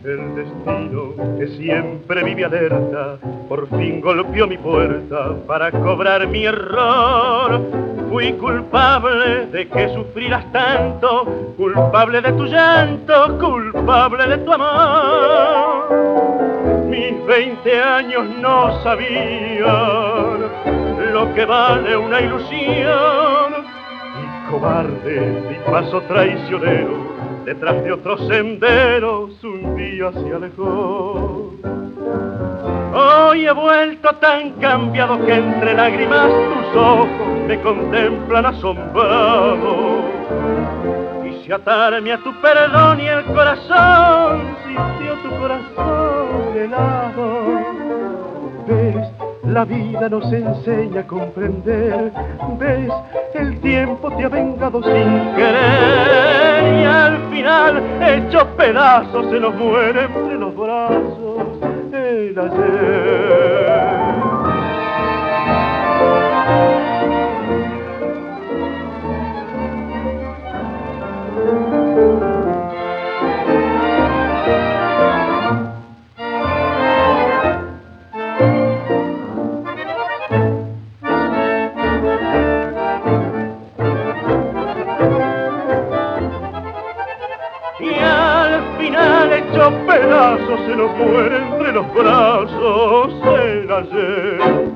El destino que siempre vive alerta, por fin golpeó mi puerta para cobrar mi error. Fui culpable de que sufrirás tanto, culpable de tu llanto, culpable de tu amor. Mis 20 años no sabían lo que vale una ilusión, y cobarde mi paso traicionero, detrás de otros senderos un día se alejó. Hoy he vuelto tan cambiado que entre lágrimas tus ojos me contemplan asombrado. Quise atarme a tu perdón y el corazón sintió tu corazón helado. ¿Ves? La vida nos enseña a comprender. ¿Ves? El tiempo te ha vengado sin querer y al final, hecho pedazos, se nos muere entre los brazos el ayer. Y al final, hecho pedazos, se nos muere entre los brazos el ayer.